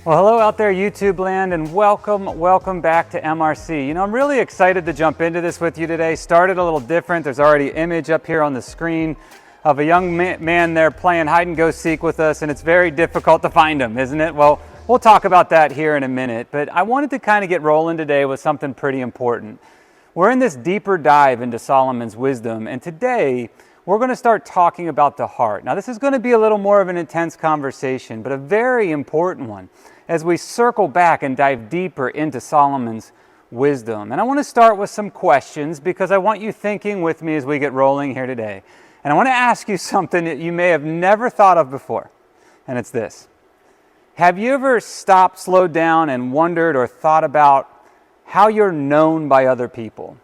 Well, hello out there, YouTube land, and welcome back to MRC. I'm really excited to jump into this with you today. Started a little different. There's already an image up here on the screen of a young man there playing hide and go seek with us, and it's very difficult to find him, isn't it? Well, we'll talk about that here in a minute, but I wanted to kind of get rolling today with something pretty important. We're in this deeper dive into Solomon's wisdom, and today we're going to start talking about the heart. Now, this is going to be a little more of an intense conversation, but a very important one as we circle back and dive deeper into Solomon's wisdom. And I want to start with some questions because I want you thinking with me as we get rolling here today. And I want to ask you something that you may have never thought of before, and it's this. Have you ever stopped, slowed down, and wondered or thought about how you're known by other people?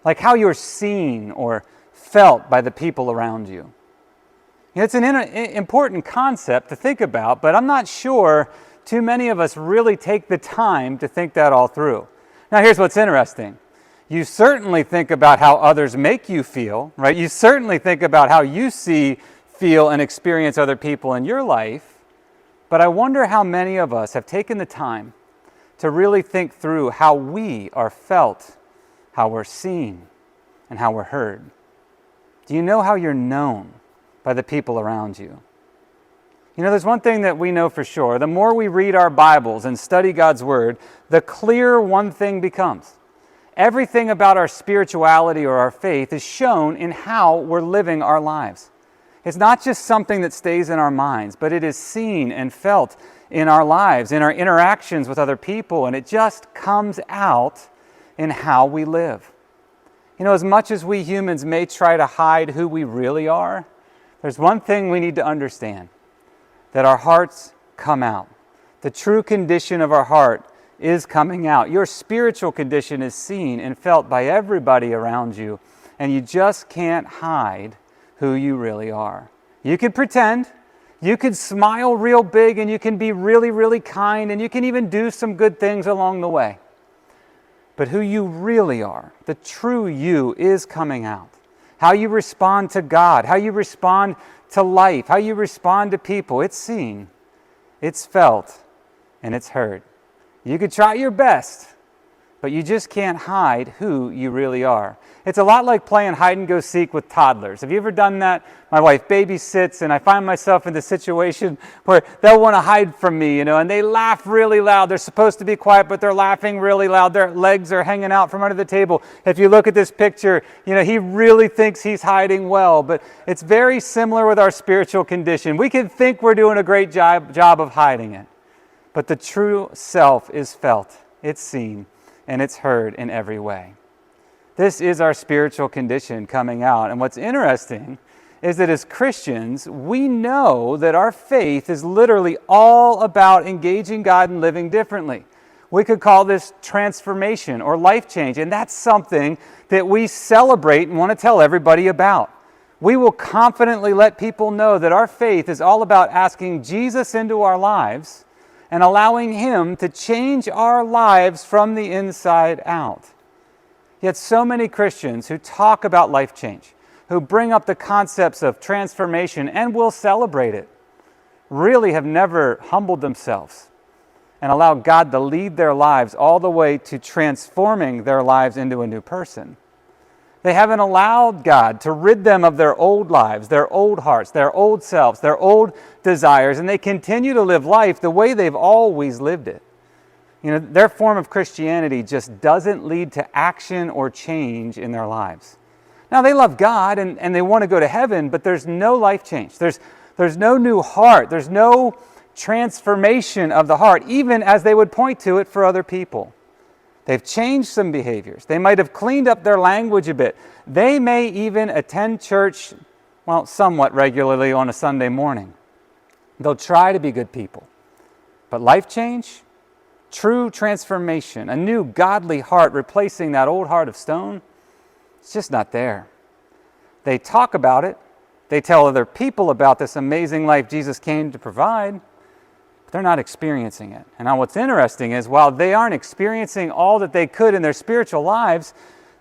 Like how you're seen or felt by the people around you. It's an important concept to think about, but I'm not sure too many of us really take the time to think that all through. Now, here's what's interesting. You certainly think about how others make you feel, right? You certainly think about how you see, feel, and experience other people in your life, but I wonder how many of us have taken the time to really think through how we are felt, how we're seen, and how we're heard. Do you know how you're known by the people around you? There's one thing that we know for sure. The more we read our Bibles and study God's Word, the clearer one thing becomes. Everything about our spirituality or our faith is shown in how we're living our lives. It's not just something that stays in our minds, but it is seen and felt in our lives, in our interactions with other people, and it just comes out in how we live. As much as we humans may try to hide who we really are, there's one thing we need to understand, that our hearts come out. The true condition of our heart is coming out. Your spiritual condition is seen and felt by everybody around you, and you just can't hide who you really are. You can pretend, you can smile real big, and you can be really, really kind, and you can even do some good things along the way. But who you really are, the true you, is coming out. How you respond to God, how you respond to life, how you respond to people, it's seen, it's felt, and it's heard. You could try your best, but you just can't hide who you really are. It's a lot like playing hide and go seek with toddlers. Have you ever done that? My wife babysits, and I find myself in the situation where they'll want to hide from me, and they laugh really loud. They're supposed to be quiet, but they're laughing really loud. Their legs are hanging out from under the table. If you look at this picture, he really thinks he's hiding well, but it's very similar with our spiritual condition. We can think we're doing a great job of hiding it, but the true self is felt, it's seen, and it's heard in every way. This is our spiritual condition coming out. And what's interesting is that as Christians, we know that our faith is literally all about engaging God and living differently. We could call this transformation or life change, and that's something that we celebrate and want to tell everybody about. We will confidently let people know that our faith is all about asking Jesus into our lives and allowing Him to change our lives from the inside out. Yet so many Christians who talk about life change, who bring up the concepts of transformation and will celebrate it, really have never humbled themselves and allowed God to lead their lives all the way to transforming their lives into a new person. They haven't allowed God to rid them of their old lives, their old hearts, their old selves, their old desires, and they continue to live life the way they've always lived it. Their form of Christianity just doesn't lead to action or change in their lives. Now, they love God and they want to go to heaven, but there's no life change. There's no new heart. There's no transformation of the heart, even as they would point to it for other people. They've changed some behaviors. They might have cleaned up their language a bit. They may even attend church, somewhat regularly on a Sunday morning. They'll try to be good people. But life change? True transformation, a new godly heart replacing that old heart of stone, it's just not there. They talk about it. They tell other people about this amazing life Jesus came to provide, but they're not experiencing it. And now what's interesting is while they aren't experiencing all that they could in their spiritual lives,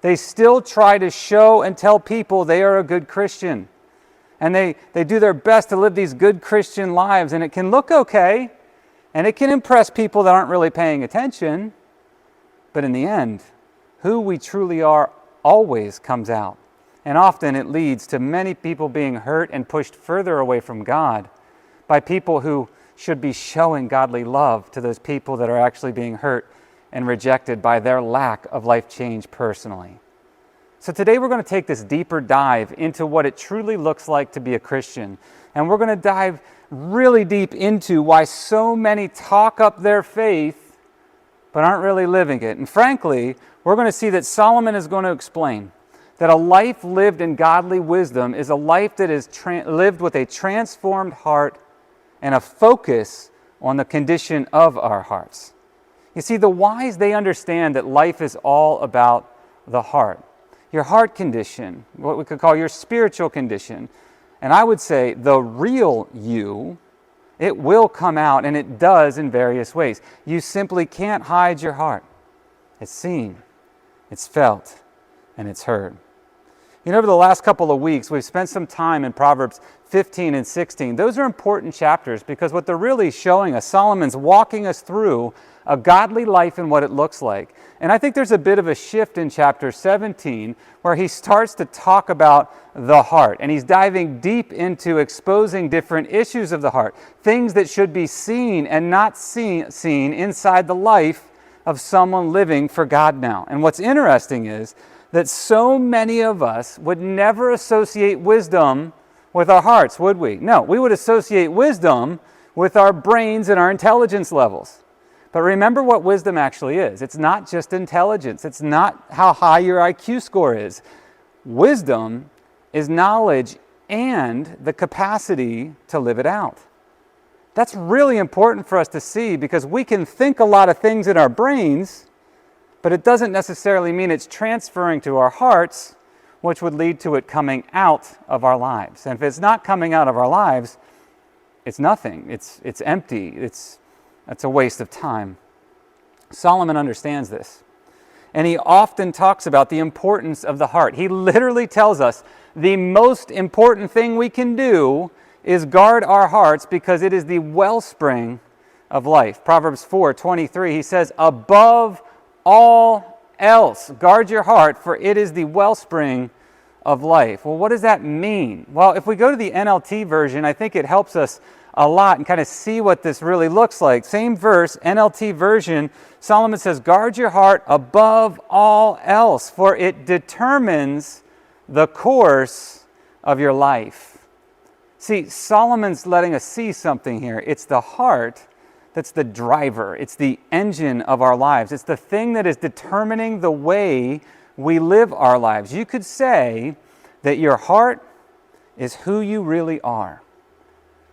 they still try to show and tell people they are a good Christian. And they do their best to live these good Christian lives, and it can look okay. And it can impress people that aren't really paying attention. But in the end, who we truly are always comes out. And often it leads to many people being hurt and pushed further away from God by people who should be showing godly love to those people that are actually being hurt and rejected by their lack of life change personally. So today we're going to take this deeper dive into what it truly looks like to be a Christian. And we're going to dive really deep into why so many talk up their faith but aren't really living it. And frankly, we're going to see that Solomon is going to explain that a life lived in godly wisdom is a life that is lived with a transformed heart and a focus on the condition of our hearts. You see, the wise, they understand that life is all about the heart. Your heart condition, what we could call your spiritual condition. And I would say the real you, it will come out, and it does in various ways. You simply can't hide your heart. It's seen, it's felt, and it's heard. You know, over the last couple of weeks, we've spent some time in Proverbs 15 and 16. Those are important chapters because what they're really showing us, Solomon's walking us through a godly life and what it looks like. And I think there's a bit of a shift in chapter 17 where he starts to talk about the heart. And he's diving deep into exposing different issues of the heart, things that should be seen and not seen inside the life of someone living for God now. And what's interesting is that so many of us would never associate wisdom with our hearts, would we? No, we would associate wisdom with our brains and our intelligence levels. But remember what wisdom actually is. It's not just intelligence. It's not how high your IQ score is. Wisdom is knowledge and the capacity to live it out. That's really important for us to see because we can think a lot of things in our brains, but it doesn't necessarily mean it's transferring to our hearts, which would lead to it coming out of our lives. And if it's not coming out of our lives, it's nothing. It's empty. That's a waste of time. Solomon understands this. And he often talks about the importance of the heart. He literally tells us the most important thing we can do is guard our hearts because it is the wellspring of life. Proverbs 4:23, he says, above all else, guard your heart, for it is the wellspring of life. Well, what does that mean? Well, if we go to the NLT version, I think it helps us a lot and kind of see what this really looks like. Same verse, NLT version, Solomon says, guard your heart above all else, for it determines the course of your life. See, Solomon's letting us see something here. It's the heart that's the driver. It's the engine of our lives. It's the thing that is determining the way we live our lives. You could say that your heart is who you really are.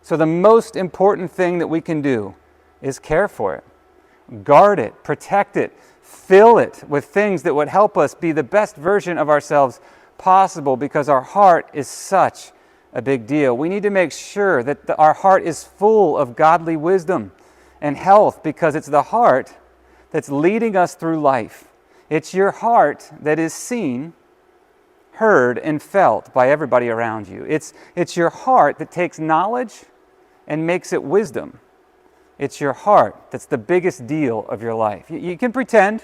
So the most important thing that we can do is care for it, guard it, protect it, fill it with things that would help us be the best version of ourselves possible because our heart is such a big deal. We need to make sure that our heart is full of godly wisdom and health because it's the heart that's leading us through life. It's your heart that is seen, heard, and felt by everybody around you. It's your heart that takes knowledge and makes it wisdom. It's your heart that's the biggest deal of your life. You can pretend,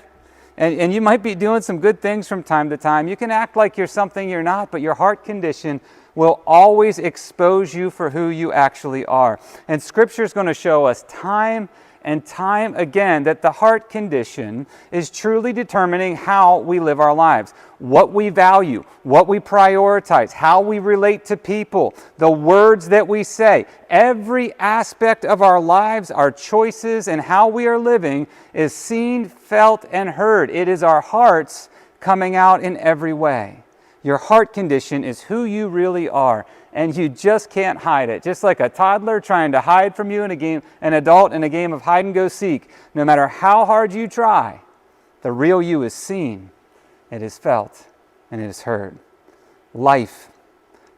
and you might be doing some good things from time to time. You can act like you're something you're not, but your heart condition will always expose you for who you actually are. And Scripture is going to show us time and time again that the heart condition is truly determining how we live our lives, what we value, what we prioritize, how we relate to people, the words that we say. Every aspect of our lives, our choices, and how we are living is seen, felt, and heard. It is our hearts coming out in every way. Your heart condition is who you really are, and you just can't hide it. Just like a toddler trying to hide from you in a game, an adult in a game of hide and go seek. No matter how hard you try, the real you is seen, it is felt, and it is heard. Life,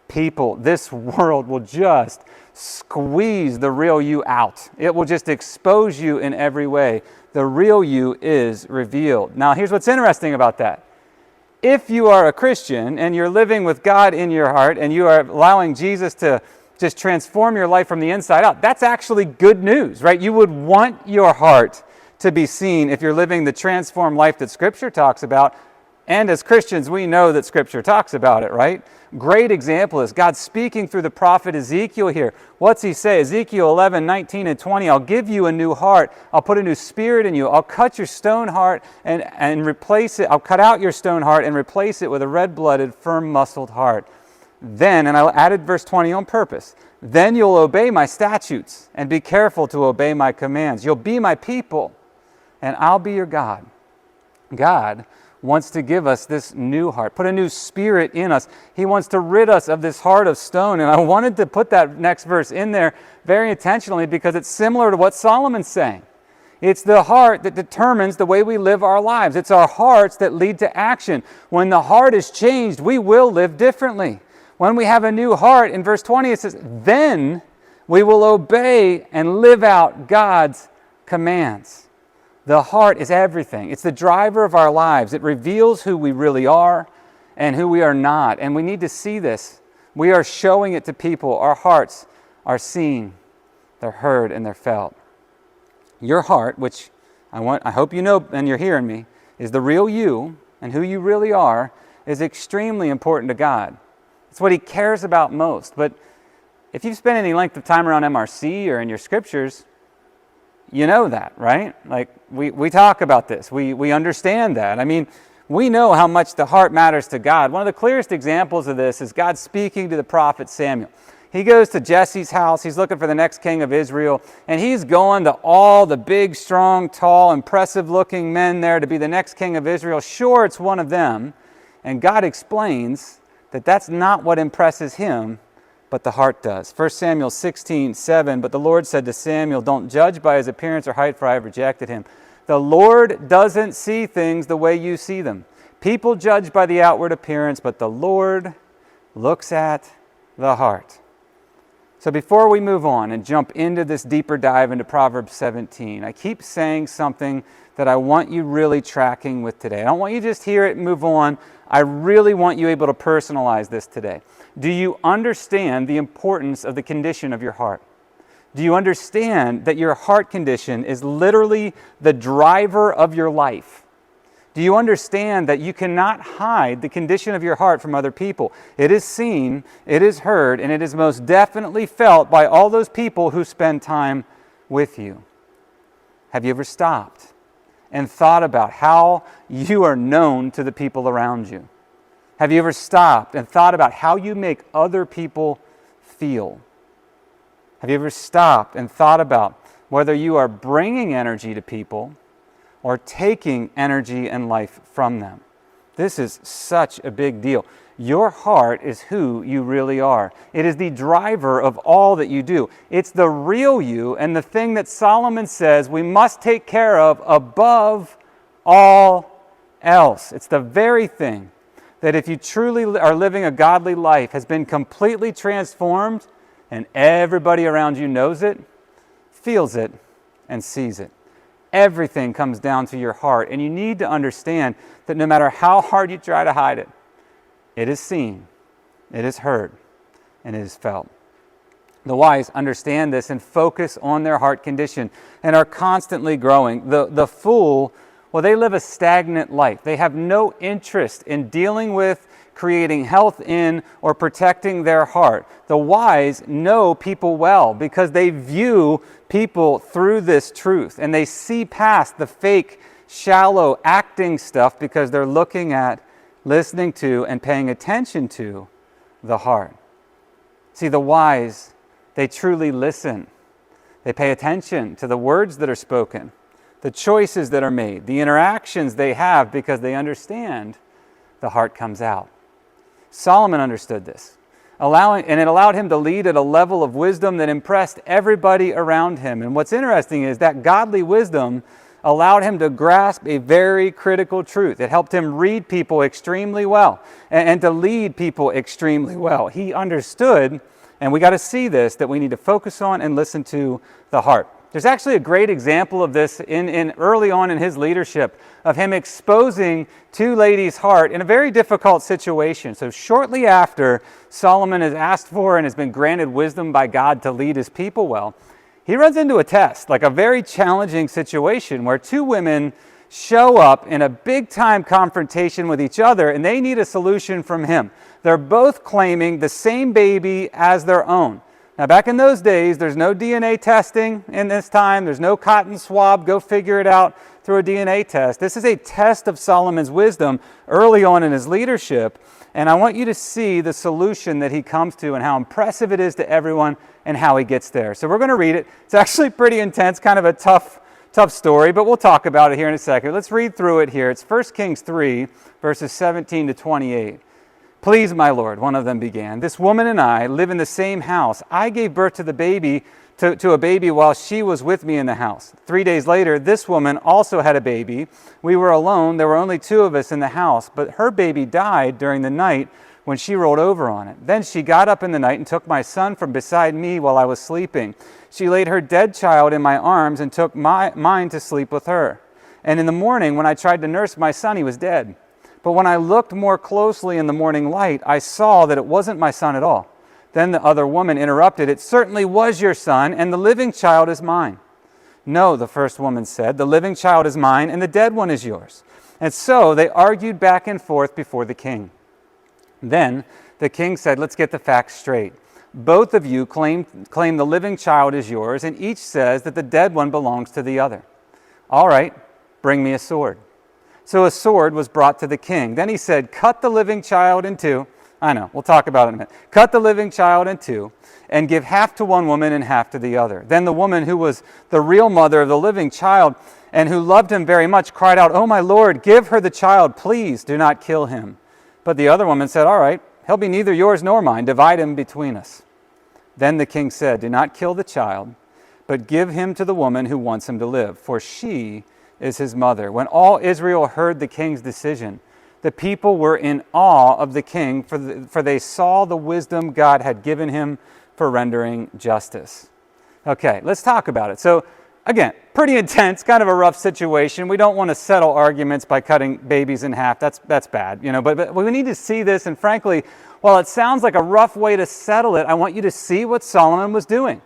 people, this world will just squeeze the real you out. It will just expose you in every way. The real you is revealed. Now, here's what's interesting about that. If you are a Christian and you're living with God in your heart and you are allowing Jesus to just transform your life from the inside out, that's actually good news, right? You would want your heart to be seen if you're living the transformed life that Scripture talks about. And as Christians, we know that Scripture talks about it, right? Great example is God speaking through the prophet Ezekiel here. What's he say? Ezekiel 11, 19, and 20. I'll give you a new heart. I'll put a new spirit in you. I'll cut your stone heart and replace it. I'll cut out your stone heart and replace it with a red-blooded, firm-muscled heart. Then, and I added verse 20 on purpose, then you'll obey my statutes and be careful to obey my commands. You'll be my people, and I'll be your God. God wants to give us this new heart, put a new spirit in us. He wants to rid us of this heart of stone. And I wanted to put that next verse in there very intentionally because it's similar to what Solomon's saying. It's the heart that determines the way we live our lives. It's our hearts that lead to action. When the heart is changed, we will live differently. When we have a new heart, in verse 20 it says, then we will obey and live out God's commands. The heart is everything. It's the driver of our lives. It reveals who we really are and who we are not. And we need to see this. We are showing it to people. Our hearts are seen, they're heard, and they're felt. Your heart, which I hope you know and you're hearing me, is the real you and who you really are, is extremely important to God. It's what He cares about most. But if you've spent any length of time around MRC or in your scriptures, you know that, right? Like, we talk about this. We understand that. I mean, we know how much the heart matters to God. One of the clearest examples of this is God speaking to the prophet Samuel. He goes to Jesse's house. He's looking for the next king of Israel. And he's going to all the big, strong, tall, impressive-looking men there to be the next king of Israel. Sure, it's one of them. And God explains that that's not what impresses him, but the heart does. 1 Samuel 16:7, but the Lord said to Samuel, don't judge by his appearance or height, for I have rejected him. The Lord doesn't see things the way you see them. People judge by the outward appearance, but the Lord looks at the heart. So before we move on and jump into this deeper dive into Proverbs 17, I keep saying something that I want you really tracking with today. I don't want you to just hear it and move on. I really want you able to personalize this today. Do you understand the importance of the condition of your heart? Do you understand that your heart condition is literally the driver of your life? Do you understand that you cannot hide the condition of your heart from other people? It is seen, it is heard, and it is most definitely felt by all those people who spend time with you. Have you ever stopped and thought about how you are known to the people around you? Have you ever stopped and thought about how you make other people feel? Have you ever stopped and thought about whether you are bringing energy to people or taking energy and life from them? This is such a big deal. Your heart is who you really are. It is the driver of all that you do. It's the real you and the thing that Solomon says we must take care of above all else. It's the very thing that if you truly are living a godly life has been completely transformed and everybody around you knows it, feels it, and sees it. Everything comes down to your heart, and you need to understand that no matter how hard you try to hide it, it is seen, it is heard, and it is felt. The wise understand this and focus on their heart condition and are constantly growing. The fool, well, they live a stagnant life. They have no interest in dealing with, creating health in, or protecting their heart. The wise know people well because they view people through this truth and they see past the fake, shallow acting stuff because they're looking at, listening to, and paying attention to the heart. See, the wise, they truly listen. They pay attention to the words that are spoken, the choices that are made, the interactions they have because they understand the heart comes out. Solomon understood this, and it allowed him to lead at a level of wisdom that impressed everybody around him. And what's interesting is that godly wisdom allowed him to grasp a very critical truth. It helped him read people extremely well and to lead people extremely well. He understood, and we got to see this, that we need to focus on and listen to the heart. There's actually a great example of this in early on in his leadership, of him exposing two ladies' heart in a very difficult situation. So shortly after Solomon has asked for and has been granted wisdom by God to lead his people well, he runs into a test, like a very challenging situation where two women show up in a big-time confrontation with each other, and they need a solution from him. They're both claiming the same baby as their own. Now, back in those days, there's no DNA testing in this time. There's no cotton swab. Go figure it out through a DNA test. This is a test of Solomon's wisdom early on in his leadership, and I want you to see the solution that he comes to and how impressive it is to everyone and how he gets there. So we're going to read it. It's actually pretty intense, kind of a tough story, but we'll talk about it here in a second. Let's read through it here. It's 1 Kings 3, verses 17 to 28. "Please, my lord," one of them began, "this woman and I live in the same house. I gave birth to a baby while she was with me in the house. 3 days later, this woman also had a baby. We were alone. There were only two of us in the house, but her baby died during the night when she rolled over on it. Then she got up in the night and took my son from beside me while I was sleeping. She laid her dead child in my arms and took mine to sleep with her. And in the morning, when I tried to nurse my son, he was dead. But when I looked more closely in the morning light, I saw that it wasn't my son at all. Then the other woman interrupted, 'It certainly was your son, and the living child is mine.' 'No,' the first woman said, 'the living child is mine, and the dead one is yours.' And so they argued back and forth before the king. Then the king said, 'Let's get the facts straight. Both of you claim the living child is yours, and each says that the dead one belongs to the other. All right, bring me a sword.' So a sword was brought to the king. Then he said, 'Cut the living child in two.'" I know, we'll talk about it in a minute. "Cut the living child in two, and give half to one woman and half to the other." Then the woman who was the real mother of the living child and who loved him very much cried out, "Oh, my lord, give her the child. Please do not kill him." But the other woman said, "All right, he'll be neither yours nor mine. Divide him between us." Then the king said, "Do not kill the child, but give him to the woman who wants him to live, for she is his mother." When all Israel heard the king's decision, the people were in awe of the king, for they saw the wisdom God had given him for rendering justice. Okay, let's talk about it. So again, pretty intense, kind of a rough situation. We don't want to settle arguments by cutting babies in half. That's bad, but we need to see this. And frankly, while it sounds like a rough way to settle it, I want you to see what Solomon was doing.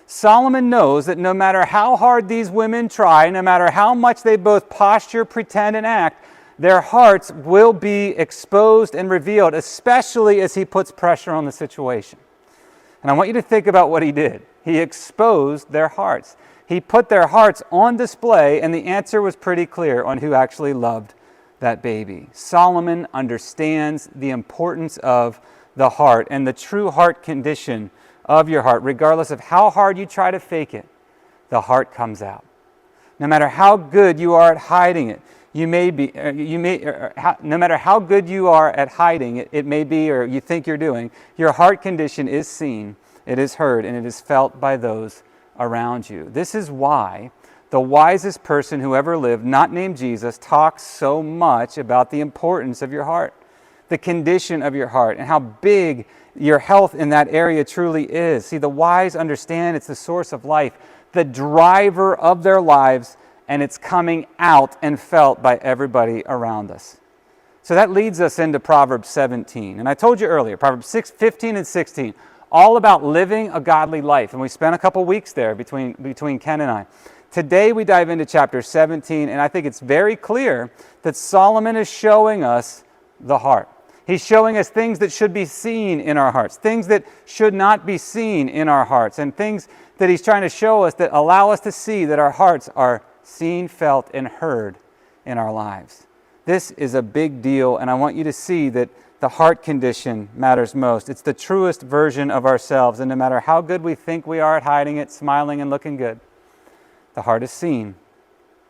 Solomon knows that no matter how hard these women try, no matter how much they both posture, pretend, and act, their hearts will be exposed and revealed, especially as he puts pressure on the situation. And I want you to think about what he did. He exposed their hearts. He put their hearts on display, and the answer was pretty clear on who actually loved that baby. Solomon understands the importance of the heart and the true heart condition of your heart. Regardless of how hard you try to fake it, the heart comes out. No matter how good you are at hiding it, no matter how good you are at hiding it, it may be, or you think you're doing, your heart condition is seen, it is heard, and it is felt by those around you. This is why the wisest person who ever lived, not named Jesus, talks so much about the importance of your heart, the condition of your heart, and how big your health in that area truly is. See, the wise understand it's the source of life, the driver of their lives, and it's coming out and felt by everybody around us. So that leads us into Proverbs 17. And I told you earlier, Proverbs 15 and 16, all about living a godly life. And we spent a couple weeks there between Ken and I. Today we dive into chapter 17, and I think it's very clear that Solomon is showing us the heart. He's showing us things that should be seen in our hearts, things that should not be seen in our hearts, and things that he's trying to show us that allow us to see that our hearts are seen, felt, and heard in our lives. This is a big deal, and I want you to see that the heart condition matters most. It's the truest version of ourselves, and no matter how good we think we are at hiding it, smiling and looking good, the heart is seen,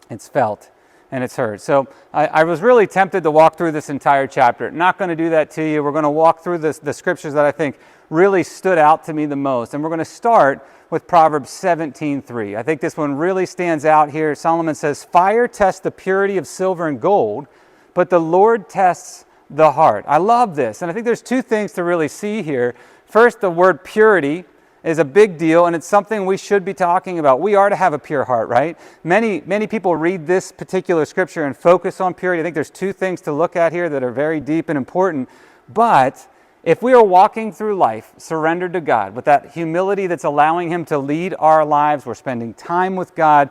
it's felt, and it's heard. So I was really tempted to walk through this entire chapter. Not going to do that to you. We're going to walk through the scriptures that I think really stood out to me the most, and we're going to start with Proverbs 17:3. I think this one really stands out here. Solomon says, "Fire tests the purity of silver and gold, but the Lord tests the heart." I love this, and I think there's two things to really see here. First, the word purity is a big deal, and it's something we should be talking about. We are to have a pure heart, right? Many people read this particular scripture and focus on purity. I think there's two things to look at here that are very deep and important. But if we are walking through life surrendered to God with that humility that's allowing Him to lead our lives, we're spending time with God,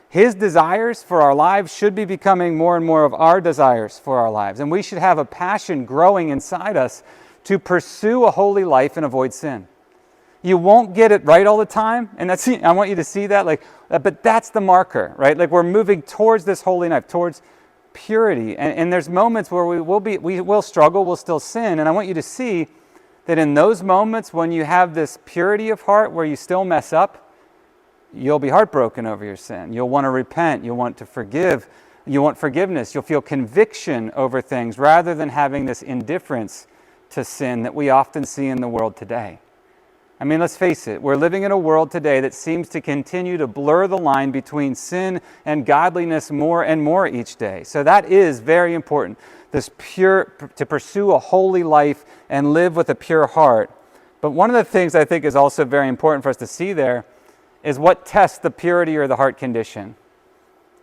His desires for our lives should be becoming more and more of our desires for our lives. And we should have a passion growing inside us to pursue a holy life and avoid sin. You won't get it right all the time, and I want you to see that. But that's the marker, right? Like we're moving towards this holy life, towards purity. And there's moments where we will struggle, we'll still sin. And I want you to see that in those moments when you have this purity of heart, where you still mess up, you'll be heartbroken over your sin. You'll want to repent. You'll want to forgive. You want forgiveness. You'll feel conviction over things rather than having this indifference to sin that we often see in the world today. I mean, let's face it, we're living in a world today that seems to continue to blur the line between sin and godliness more and more each day. So that is very important, to pursue a holy life and live with a pure heart. But one of the things I think is also very important for us to see there is what tests the purity or the heart condition.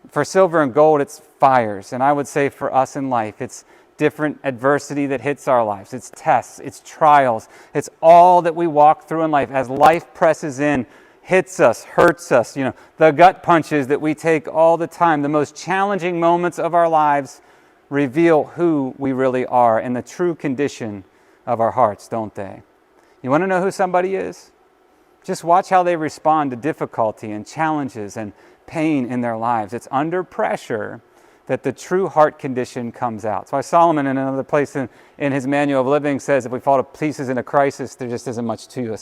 For silver and gold, it's fires. And I would say for us in life, it's different adversity that hits our lives. It's tests, it's trials, it's all that we walk through in life as life presses in, hits us, hurts us, the gut punches that we take all the time. The most challenging moments of our lives reveal who we really are and the true condition of our hearts, don't they? You want to know who somebody is? Just watch how they respond to difficulty and challenges and pain in their lives. It's under pressure that the true heart condition comes out. That's why Solomon in another place in his Manual of Living says if we fall to pieces in a crisis, there just isn't much to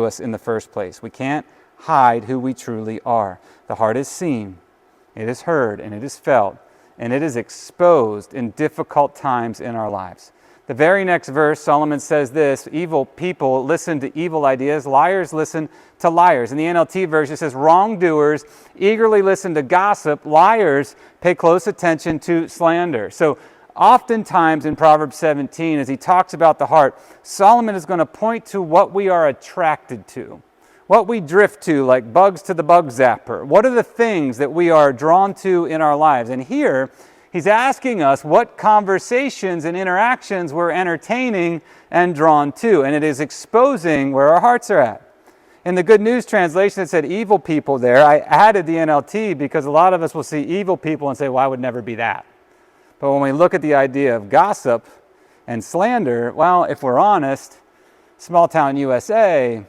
us in the first place. We can't hide who we truly are. The heart is seen, it is heard, and it is felt, and it is exposed in difficult times in our lives. The very next verse, Solomon says this: evil people listen to evil ideas, liars listen to liars. In the NLT version, it says wrongdoers eagerly listen to gossip, liars pay close attention to slander. So oftentimes in Proverbs 17, as he talks about the heart, Solomon is going to point to what we are attracted to, what we drift to, like bugs to the bug zapper. What are the things that we are drawn to in our lives? And here, he's asking us what conversations and interactions we're entertaining and drawn to, and it is exposing where our hearts are at. In the Good News translation, it said evil people there. I added the NLT because a lot of us will see evil people and say, well, I would never be that. But when we look at the idea of gossip and slander, well, if we're honest, small town USA,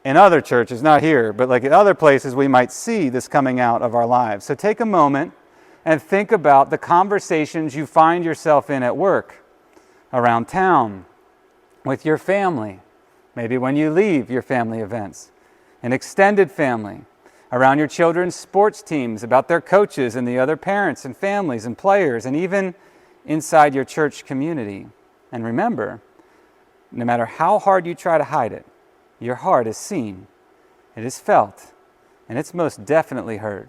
in other churches, not here, but like in other places, we might see this coming out of our lives. So take a moment and think about the conversations you find yourself in at work, around town, with your family, maybe when you leave your family events, an extended family, around your children's sports teams, about their coaches and the other parents and families and players, and even inside your church community. And remember, no matter how hard you try to hide it, your heart is seen, it is felt, and it's most definitely heard.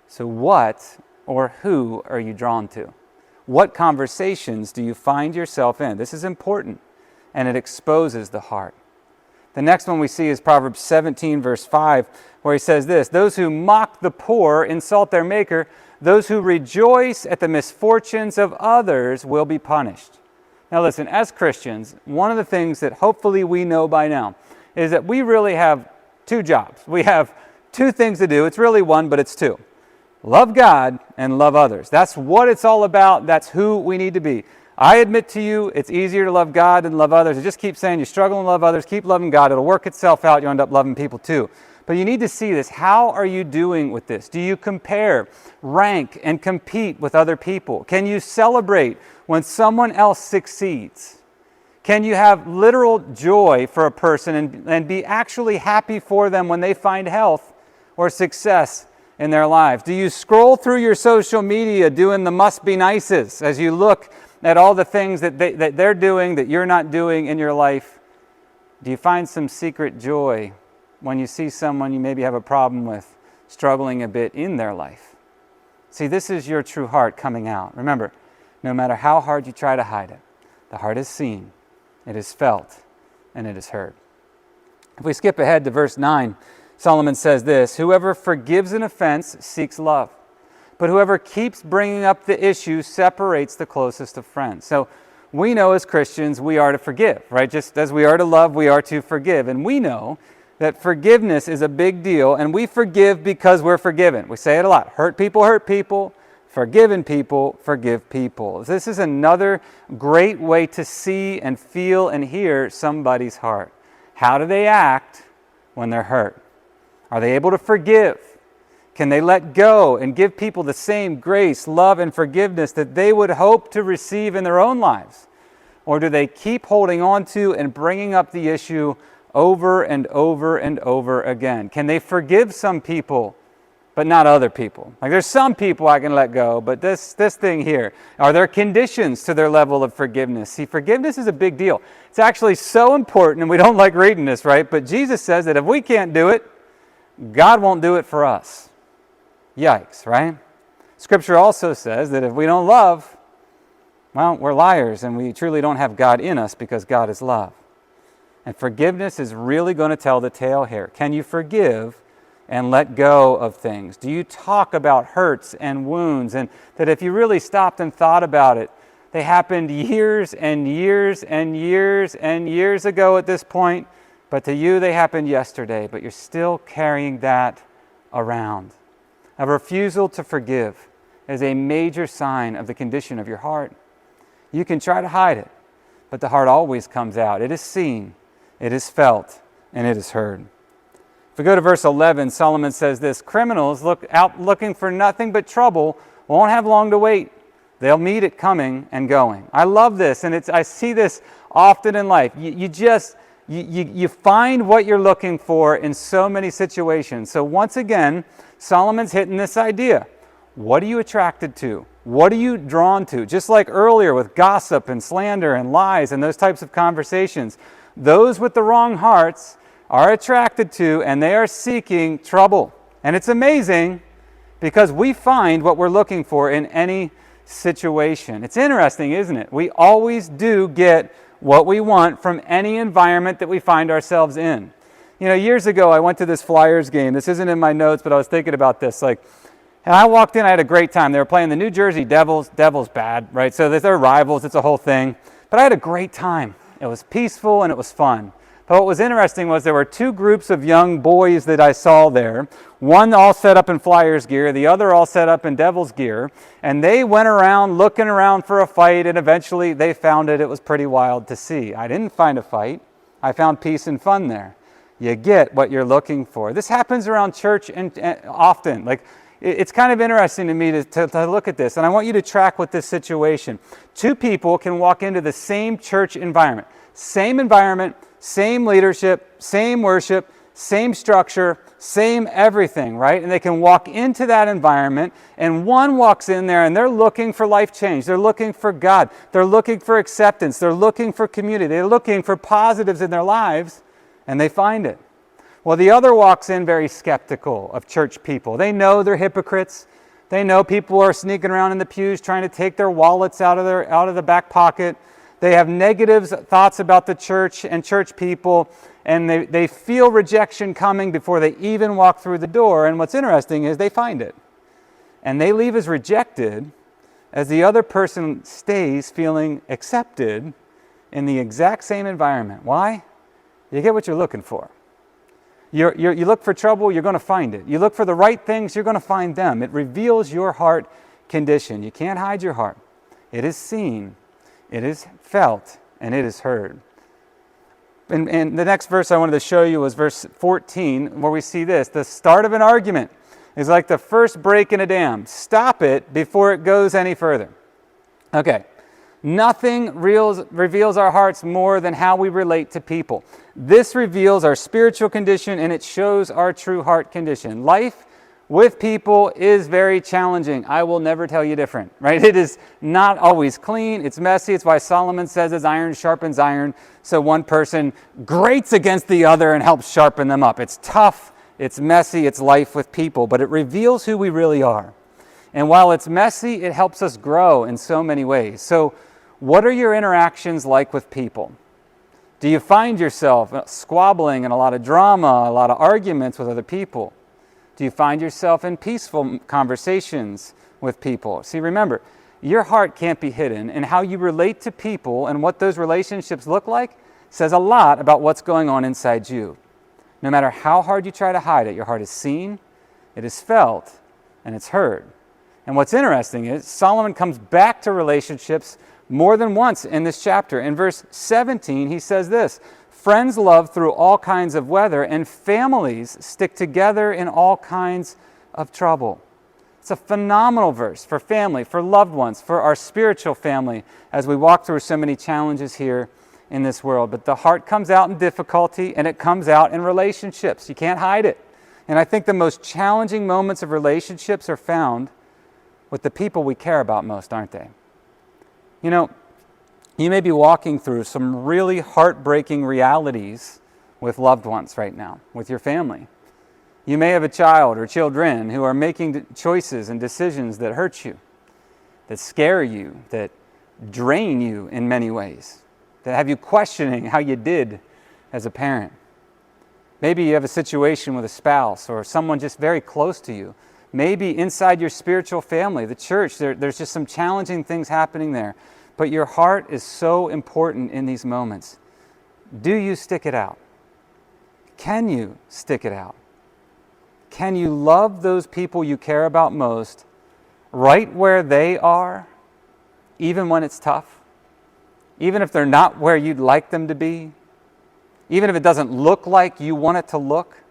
So what or who are you drawn to? What conversations do you find yourself in? This is important, and it exposes the heart. The next one we see is Proverbs 17, verse 5, where he says this: those who mock the poor insult their maker. Those who rejoice at the misfortunes of others will be punished. Now listen, as Christians, one of the things that hopefully we know by now is that we really have two jobs. We have two things to do. It's really one, but it's two. Love God and love others. That's what it's all about. That's who we need to be. I admit to you, it's easier to love God than love others. I just keep saying you struggle and love others, keep loving God. It'll work itself out. You'll end up loving people too. But you need to see this. How are you doing with this? Do you compare, rank, and compete with other people? Can you celebrate when someone else succeeds? Can you have literal joy for a person and be actually happy for them when they find health or success in their lives? Do you scroll through your social media doing the must be nices as you look at all the things that they're doing that you're not doing in your life? Do you find some secret joy when you see someone you maybe have a problem with struggling a bit in their life? See, this is your true heart coming out. Remember, no matter how hard you try to hide it, the heart is seen, it is felt, and it is heard. If we skip ahead to verse 9, Solomon says this, "Whoever forgives an offense seeks love, but whoever keeps bringing up the issue separates the closest of friends." So we know as Christians we are to forgive, right? Just as we are to love, we are to forgive. And we know that forgiveness is a big deal, and we forgive because we're forgiven. We say it a lot. Hurt people. Forgiven people, forgive people. This is another great way to see and feel and hear somebody's heart. How do they act when they're hurt? Are they able to forgive? Can they let go and give people the same grace, love, and forgiveness that they would hope to receive in their own lives? Or do they keep holding on to and bringing up the issue over and over and over again? Can they forgive some people, but not other people? Like there's some people I can let go, but this thing here, are there conditions to their level of forgiveness? See, forgiveness is a big deal. It's actually so important, and we don't like reading this, right? But Jesus says that if we can't do it, God won't do it for us. Yikes, right? Scripture also says that if we don't love, well, we're liars, and we truly don't have God in us because God is love. And forgiveness is really going to tell the tale here. Can you forgive and let go of things? Do you talk about hurts and wounds, and that if you really stopped and thought about it, they happened years and years and years and years ago at this point, but to you they happened yesterday, but you're still carrying that around. A refusal to forgive is a major sign of the condition of your heart. You can try to hide it, but the heart always comes out. It is seen, it is felt, and it is heard. If we go to verse 11, Solomon says this, "Criminals looking for nothing but trouble won't have long to wait. They'll meet it coming and going." I love this, and I see this often in life. You find what you're looking for in so many situations. So once again, Solomon's hitting this idea. What are you attracted to? What are you drawn to? Just like earlier with gossip and slander and lies and those types of conversations, those with the wrong hearts are attracted to and they are seeking trouble. And it's amazing because we find what we're looking for in any situation. It's interesting, isn't it? We always do get what we want from any environment that we find ourselves in. You know, years ago I went to this Flyers game. This isn't in my notes, but I was thinking about this. And I walked in, I had a great time. They were playing the New Jersey Devils. Devils bad, right? So they're rivals, it's a whole thing. But I had a great time. It was peaceful and it was fun. But what was interesting was there were two groups of young boys that I saw there. One all set up in Flyers gear, the other all set up in Devils gear. And they went around looking around for a fight, and eventually they found it. It was pretty wild to see. I didn't find a fight. I found peace and fun there. You get what you're looking for. This happens around church and often. It's kind of interesting to me to look at this, and I want you to track with this situation. Two people can walk into the same church environment, same leadership, same worship, same structure, same everything, right? And they can walk into that environment, and one walks in there and they're looking for life change. They're looking for God. They're looking for acceptance. They're looking for community. They're looking for positives in their lives, and they find it. Well, the other walks in very skeptical of church people. They know they're hypocrites. They know people are sneaking around in the pews trying to take their wallets out of the back pocket. They have negative thoughts about the church and church people, and they feel rejection coming before they even walk through the door. And what's interesting is they find it. And they leave as rejected as the other person stays feeling accepted in the exact same environment. Why? You get what you're looking for. You look for trouble, you're going to find it. You look for the right things, you're going to find them. It reveals your heart condition. You can't hide your heart. It is seen, it is felt, and it is heard. And the next verse I wanted to show you was verse 14, where we see this. The start of an argument is like the first break in a dam. Stop it before it goes any further. Okay. Nothing reveals our hearts more than how we relate to people. This reveals our spiritual condition, and it shows our true heart condition. Life with people is very challenging. I will never tell you different, right? It is not always clean. It's messy. It's why Solomon says as iron sharpens iron. So one person grates against the other and helps sharpen them up. It's tough. It's messy. It's life with people, but it reveals who we really are. And while it's messy, it helps us grow in so many ways. So what are your interactions like with people? Do you find yourself squabbling in a lot of drama, a lot of arguments with other people? Do you find yourself in peaceful conversations with people? See, remember, your heart can't be hidden, and how you relate to people and what those relationships look like says a lot about what's going on inside you. No matter how hard you try to hide it, your heart is seen, it is felt, and it's heard. And what's interesting is Solomon comes back to relationships more than once in this chapter. In verse 17, he says this, "Friends love through all kinds of weather, and families stick together in all kinds of trouble." It's a phenomenal verse for family, for loved ones, for our spiritual family as we walk through so many challenges here in this world. But the heart comes out in difficulty, and it comes out in relationships. You can't hide it. And I think the most challenging moments of relationships are found with the people we care about most, aren't they? You know, you may be walking through some really heartbreaking realities with loved ones right now, with your family. You may have a child or children who are making choices and decisions that hurt you, that scare you, that drain you in many ways, that have you questioning how you did as a parent. Maybe you have a situation with a spouse or someone just very close to you. Maybe inside your spiritual family, the church, there's just some challenging things happening there. But your heart is so important in these moments. Do you stick it out? Can you stick it out? Can you love those people you care about most right where they are, even when it's tough? Even if they're not where you'd like them to be? Even if it doesn't look like you want it to look?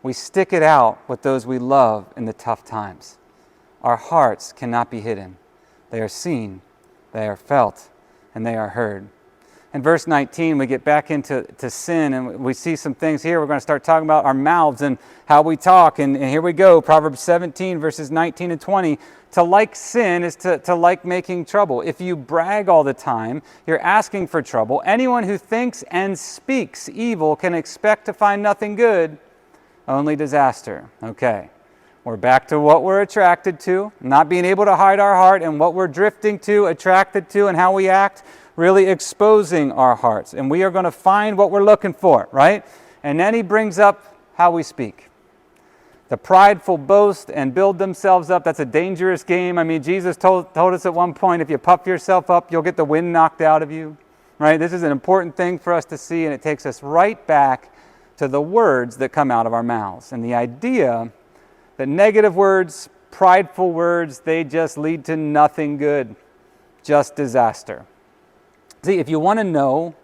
We stick it out with those we love in the tough times. Our hearts cannot be hidden. They are seen, they are felt, and they are heard. In verse 19, we get back into sin, and we see some things here. We're going to start talking about our mouths and how we talk. And here we go, Proverbs 17, verses 19 and 20. To like sin is to like making trouble. If you brag all the time, you're asking for trouble. Anyone who thinks and speaks evil can expect to find nothing good, only disaster. Okay, we're back to what we're attracted to, not being able to hide our heart, and what we're drifting to, attracted to, and how we act, really exposing our hearts. And we are going to find what we're looking for, right? And then he brings up how we speak. The prideful boast and build themselves up. That's a dangerous game. I mean, Jesus told us at one point, if you puff yourself up, you'll get the wind knocked out of you, right? This is an important thing for us to see, and it takes us right back to the words that come out of our mouths. And the idea that negative words, prideful words, they just lead to nothing good, just disaster. See, if you want to know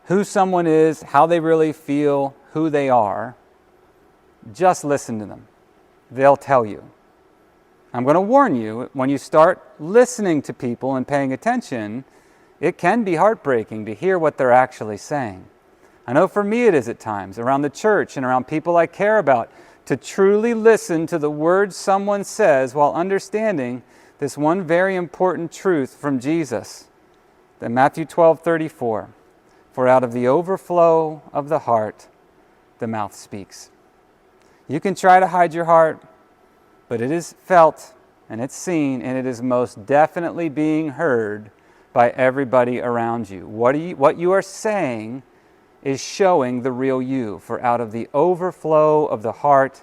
who someone is, how they really feel, who they are, just listen to them. They'll tell you. I'm going to warn you, when you start listening to people and paying attention, it can be heartbreaking to hear what they're actually saying. I know for me it is at times, around the church and around people I care about, to truly listen to the words someone says while understanding this one very important truth from Jesus. In Matthew 12:34, for out of the overflow of the heart, the mouth speaks. You can try to hide your heart, but it is felt and it's seen, and it is most definitely being heard by everybody around you. What you are saying is showing the real you, for out of the overflow of the heart,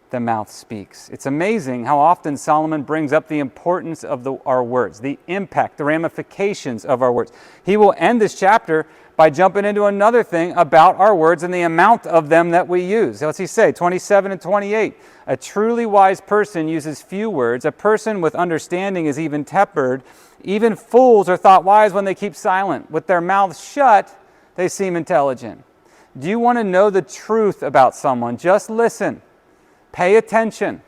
the mouth speaks. It's amazing how often Solomon brings up the importance of our words, the impact, the ramifications of our words. He will end this chapter by jumping into another thing about our words and the amount of them that we use. What's he say? 27 and 28. A truly wise person uses few words. A person with understanding is even tempered. Even fools are thought wise when they keep silent. With their mouths shut, they seem intelligent. Do you want to know the truth about someone? Just listen. Pay attention.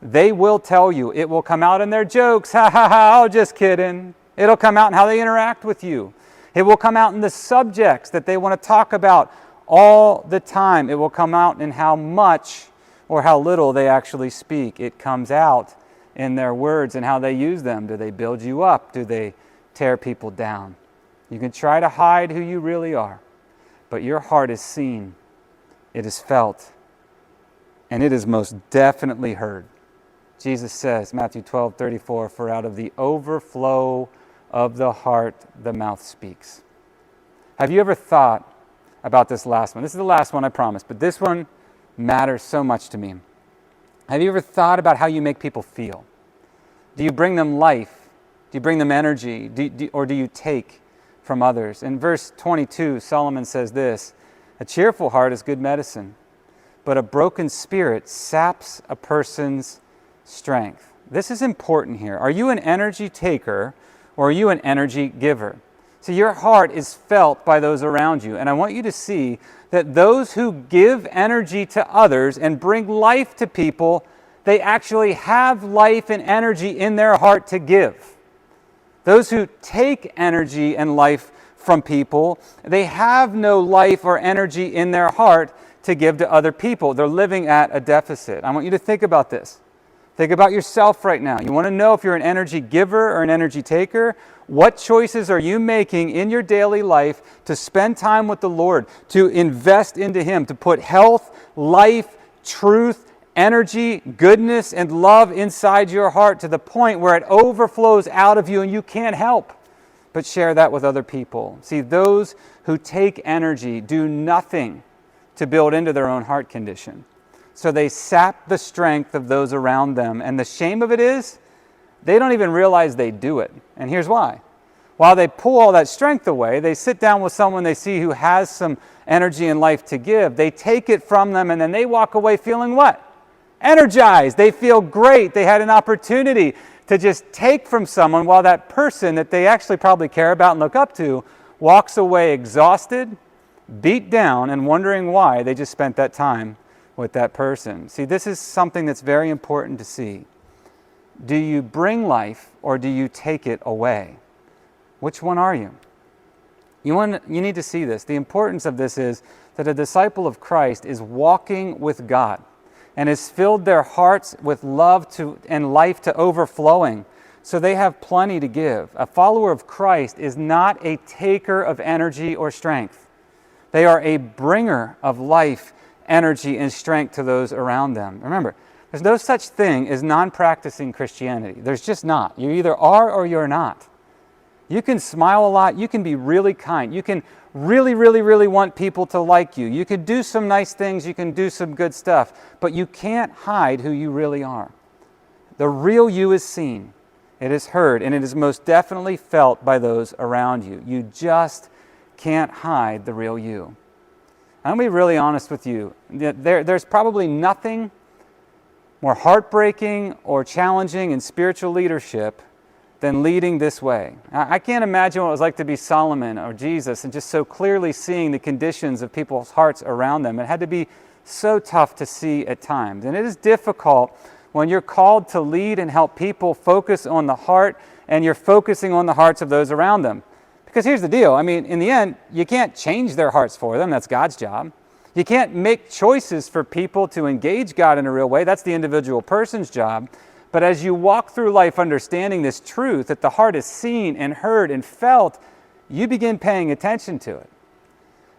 They will tell you. It will come out in their jokes. Ha ha ha, oh, just kidding. It'll come out in how they interact with you. It will come out in the subjects that they want to talk about all the time. It will come out in how much or how little they actually speak. It comes out in their words and how they use them. Do they build you up? Do they tear people down? You can try to hide who you really are, but your heart is seen. It is felt. And it is most definitely heard. Jesus says, Matthew 12:34, for out of the overflow of the heart, the mouth speaks. Have you ever thought about this last one? This is the last one, I promise, but this one matters so much to me. Have you ever thought about how you make people feel? Do you bring them life? Do you bring them energy? Or do you take from others? In verse 22, Solomon says this, "A cheerful heart is good medicine, but a broken spirit saps a person's strength." This is important here. Are you an energy taker or are you an energy giver? So your heart is felt by those around you. And I want you to see that those who give energy to others and bring life to people, they actually have life and energy in their heart to give. Those who take energy and life from people, they have no life or energy in their heart to give to other people. They're living at a deficit. I want you to think about this. Think about yourself right now. You want to know if you're an energy giver or an energy taker? What choices are you making in your daily life to spend time with the Lord, to invest into Him, to put health, life, truth, energy, goodness, and love inside your heart to the point where it overflows out of you and you can't help but share that with other people? See, those who take energy do nothing to build into their own heart condition. So they sap the strength of those around them. And the shame of it is, they don't even realize they do it. And here's why. While they pull all that strength away, they sit down with someone they see who has some energy and life to give. They take it from them and then they walk away feeling what? Energized. They feel great. They had an opportunity to just take from someone while that person that they actually probably care about and look up to walks away exhausted, beat down, and wondering why they just spent that time with that person. See, this is something that's very important to see. Do you bring life or do you take it away? Which one are you? You need to see this. The importance of this is that a disciple of Christ is walking with God and has filled their hearts with love and life to overflowing, so they have plenty to give. A follower of Christ is not a taker of energy or strength. They are a bringer of life, energy, and strength to those around them. Remember, there's no such thing as non-practicing Christianity. There's just not. You either are or you're not. You can smile a lot. You can be really kind. You can really, really, really want people to like you. You can do some nice things. You can do some good stuff. But you can't hide who you really are. The real you is seen. It is heard. And it is most definitely felt by those around you. You just can't hide the real you. I'm going to be really honest with you. There's probably nothing more heartbreaking or challenging in spiritual leadership than leading this way. I can't imagine what it was like to be Solomon or Jesus and just so clearly seeing the conditions of people's hearts around them. It had to be so tough to see at times. And it is difficult when you're called to lead and help people focus on the heart and you're focusing on the hearts of those around them. Because here's the deal. I mean, in the end, you can't change their hearts for them. That's God's job. You can't make choices for people to engage God in a real way. That's the individual person's job. But as you walk through life understanding this truth, that the heart is seen and heard and felt, you begin paying attention to it.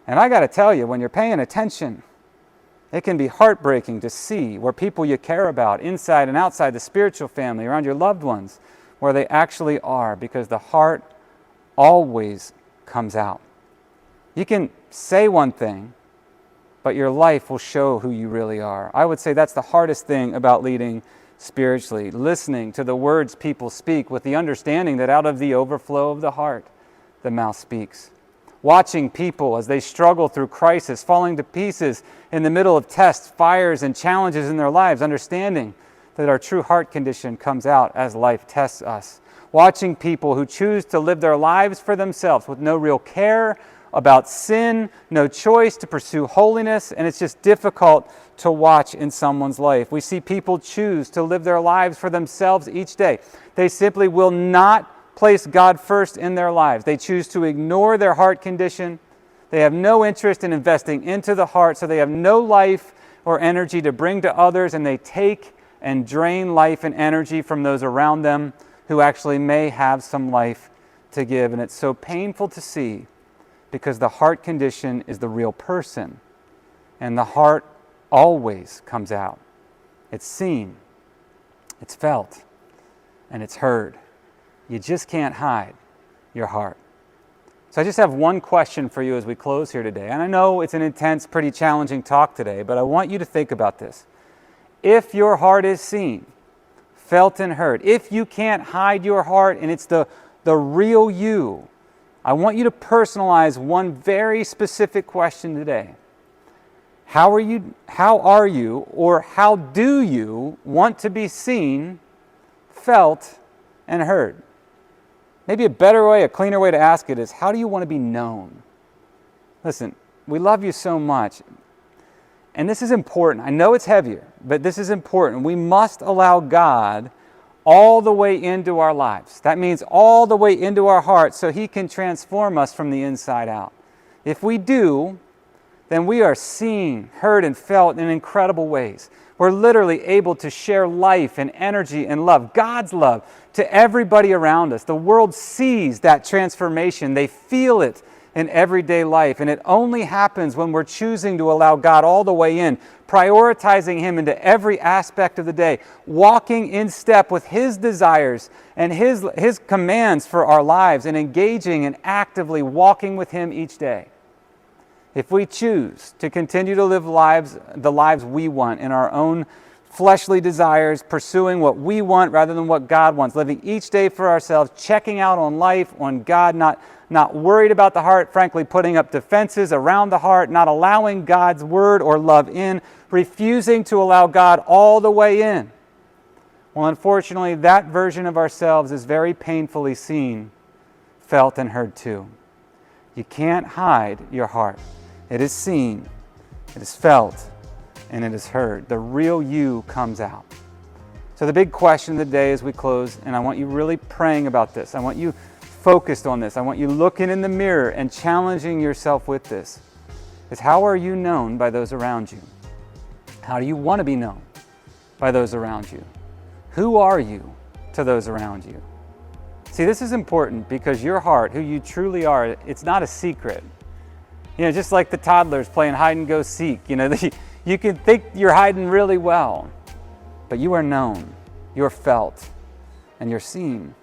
And I got to tell you, when you're paying attention, it can be heartbreaking to see where people you care about, inside and outside the spiritual family, around your loved ones, where they actually are, because the heart always comes out. You can say one thing, but your life will show who you really are. I would say that's the hardest thing about leading spiritually, listening to the words people speak with the understanding that out of the overflow of the heart, the mouth speaks. Watching people as they struggle through crisis, falling to pieces in the middle of tests, fires, and challenges in their lives, understanding that our true heart condition comes out as life tests us. Watching people who choose to live their lives for themselves with no real care about sin, no choice to pursue holiness, and it's just difficult to watch in someone's life. We see people choose to live their lives for themselves each day. They simply will not place God first in their lives. They choose to ignore their heart condition. They have no interest in investing into the heart, so they have no life or energy to bring to others, and they take and drain life and energy from those around them who actually may have some life to give. And it's so painful to see, because the heart condition is the real person, and the heart always comes out. It's seen, it's felt, and it's heard. You just can't hide your heart. So I just have one question for you as we close here today. And I know it's an intense, pretty challenging talk today, but I want you to think about this. If your heart is seen, felt, and heard, if you can't hide your heart and it's the real you, I want you to personalize one very specific question today. How are you, or how do you want to be seen, felt, and heard? Maybe a better way, a cleaner way to ask it is, how do you want to be known? Listen, we love you so much. And this is important. I know it's heavier, but this is important. We must allow God all the way into our lives. That means all the way into our hearts so He can transform us from the inside out. If we do, then we are seen, heard, and felt in incredible ways. We're literally able to share life and energy and love, God's love, to everybody around us. The world sees that transformation. They feel it in everyday life. And it only happens when we're choosing to allow God all the way in, prioritizing Him into every aspect of the day, walking in step with His desires and His commands for our lives, and engaging and actively walking with Him each day. If we choose to continue to live the lives we want in our own fleshly desires, pursuing what we want rather than what God wants, living each day for ourselves, checking out on life, on God, not worried about the heart, frankly, putting up defenses around the heart, not allowing God's word or love in, refusing to allow God all the way in. Well, unfortunately, that version of ourselves is very painfully seen, felt, and heard too. You can't hide your heart. It is seen, it is felt, and it is heard. The real you comes out. So the big question of the day as we close, and I want you really praying about this. I want you focused on this. I want you looking in the mirror and challenging yourself with this, is how are you known by those around you? How do you want to be known by those around you? Who are you to those around you? See, this is important because your heart, who you truly are, it's not a secret. Just like the toddlers playing hide and go seek, you can think you're hiding really well, but you are known, you're felt, and you're seen.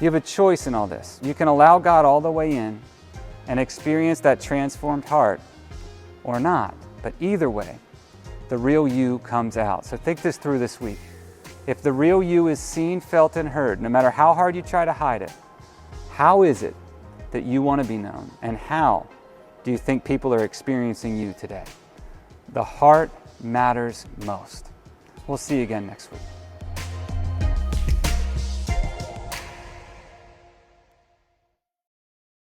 You have a choice in all this. You can allow God all the way in and experience that transformed heart, or not. But either way, the real you comes out. So think this through this week. If the real you is seen, felt, and heard, no matter how hard you try to hide it, how is it that you want to be known? And how do you think people are experiencing you today? The heart matters most. We'll see you again next week.